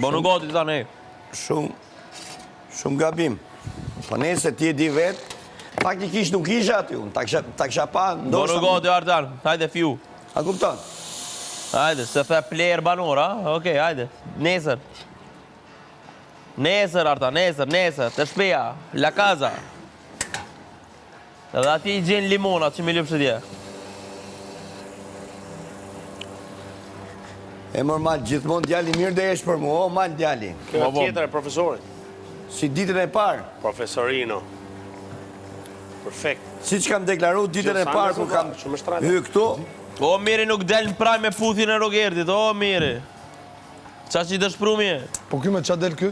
Bonë gati tani. Shumë gabim. Po nëse ti e di vetë, faktikisht nuk isha aty unë, ta kisha pa ndoshta. Bonë gati Artan, hajde fiu. A kupton? Hajde, se the player banor, a? Okej, hajde. Nesër. Nesër Artan, nesër, të shpeja, la casa. Edhe ati I gjenë limonat që mi lypë dje. E normal, gjithmonë djali mirë dhe esh për mu, o mal djali. Kjo tjetër e profesorit. Si ditën e parë. Profesorino. Perfekt. Si që kam deklaru ditën e parë, ku kam hy këtu. O miri nuk del në praj me puthin e Rogertit, o miri. Qa që I dëshprumi e? Po ky me qa del ky?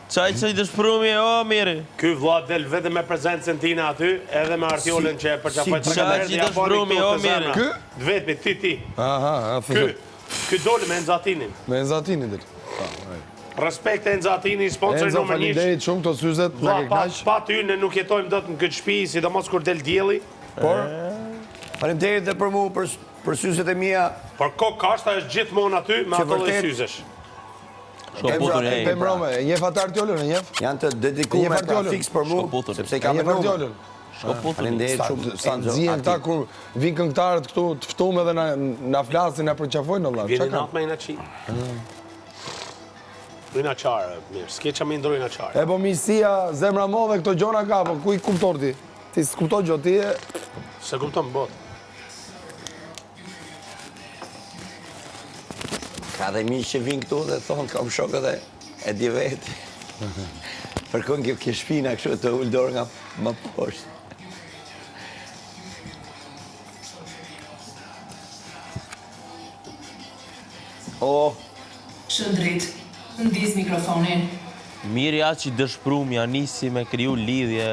Qa që I dëshprumi e, o miri. Ky vlla del vetëm me prezencën tina aty, edhe me artiolën që e përqapoj të Qa që I dëshprumi, o miri. Ky? Dvetmi, ti. Aha, Ky doli me Enzatinin. me Enzatinin del. Respekt e Enzatini, sponsori Enzo, numër 1. faleminderit shumë këto syzet, na ke knaq. Pa ty ne nuk jetojmë dot në këtë shtëpi, sidomos kur del dielli. Por Faleminderit dhe për mu, për syzet e mia. Por kashta është gjithmonë aty me ato lloj syzesh. Shkoputur e Pemrome, e njeh atë Artiolën, e njeh? Janë të dedikuar pra fiks për mu, sepse I kam E e njeh numër. Artiolën. Faleminderit shumë. Sa nxjihen këta kur vin këngëtarët këtu të ftuam edhe na flasin, na përqafojnë valla. Vjen Çka ka? natë me inaçi. Ina qarë, mirë, s'ke që me ndrojnë a qarë. E po misia, zemra modhe këto gjona ka, po ku I kuptor ti? Ti s'kuptoj gjë, ti e... Se kupton bot. Ka dhe miq që vinë këtu dhe thonë kam shokë dhe e di vetë. Përkon kjo shpina kështu të ullë dorë nga më poshtë. Shëndrit, ndiz mikrofonin. Miri atë që I dëshprumi, ja nisi me kriju lidhje.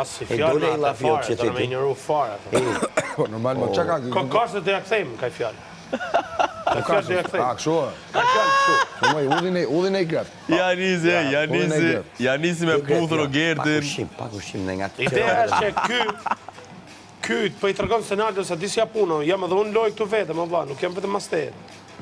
Si fjallë me atë fare, të në me njëru fare. Po, normal, ma qa ka? Kashtë të ja këthejmë, kaj fjallë. Kaj fjallë të ja A, këthejmë. kështu e? Kaj fjallë kështu. Shumoj, udhin e I kretë. Ja nisi me puth Rogertin. Pak ushim në nga të Ideja është që ky po I tregon Senaldo se disja puno, jam edhe unë loj këtu vetëm, valla, nuk jam vetëm master.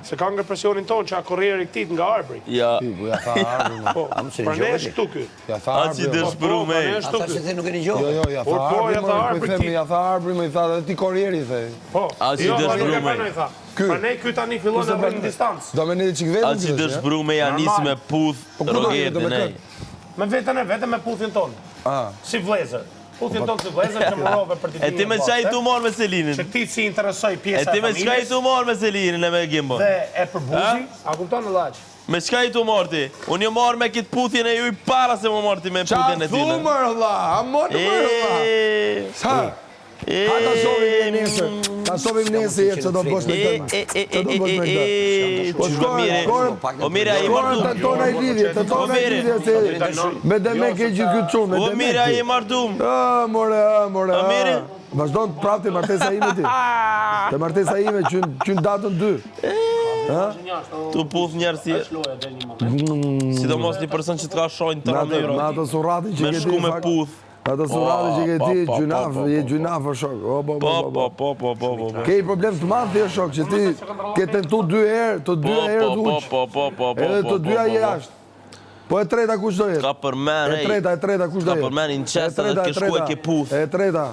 Se ka nga presionin tonë që a korrieri këtit nga arbri. Ja, Po, ja tha arbri, ma. Po, pra ne është këtu ky. Ja tha atë që I arbri. dëshprumi. Ata që the nuk e një gjohë. Jo, ja tha Po, ja tha arbri, arbri po I themi, ti. ja tha arbri, më I tha, dhe ti korrieri, the. Po, A që jo, dëshpru nuk e me. pranoj tha. Ky. Pra ne ky tani fillon në rrën distancë. Do me një qik vetëm Atë që dëshprumi, ja nisi me puth Po, ku do jetë, do Rogertin. me ej. Me vetëm me puthin tonë. Si vlezër. Puthin tonë si vlezër që më rove për E ti me qaj tu morë me Selinin? Që ti si interesoj E pjesa ti e me qaj familjes tu morë me Selinin e me Gimbo? dhe e përbuzi, a kupton në laqë? Me qka I tu morë ti? Unë jo morë me kitë puthjen e juj para se më morë ti me Qa puthjen e ti. thumër, Allah, a morë mërë, Allah. Sa? Ha ta sovim nesër, ta sovim nesër që do bësh me këtë. Që do bësh me këtë. Po shkore, O mire, a I shkore të martum. tona I lidhje, të tona I lidhje se me deme ke gjithë këtë qunë, me O deme mire, a I ke. martum. More, A mire? Vazhdo të prapë të martesa ime ti. Të martesa ime që në datën 2. Tu puth njerë si... Sidomos një person që të ka shojnë të ramniro. Me ato surati që Me ke ti. shku me fakt. puth. Ato surati që ke ti, Po, gjunaf, po, je po, gjunaf o shok. Po. Ke I problem të madh thjesht shok, që ti ke tentu 2 herë, të 2 herë të uq. Po. Edhe të 2 jashtë. Po e treta kush do jetë? Ka për men, E treta kush do jetë? Ka për men i në qesë edhe të shku e ke puth. E treta.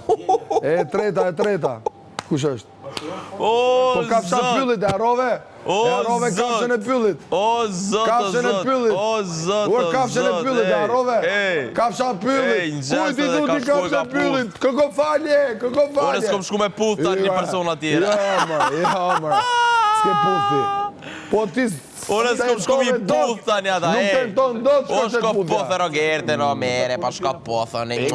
Kush është? O, Po kafsha zot. pyllit, e harove? O, E harove zot. kafshën e pyllit. O, zot, Kafshën e pyllit. O, zot, Ur kafshën e pyllit, e harove? Kafsha Ej, pyllit. në Kuj gjest ti edhe du ka ti shkuar kafshën ka e pyllit? Këko falje. Ore s'kom shku me puth ta një persona tjera. Ja, mërë. S'ke puthi. Po ti... Ore s'kom shku mi puth ta një ata, Nuk ej. tenton do të O, shkosh e shko puthja. pothë Rogertin, o mere, pa shko pothën, ajde,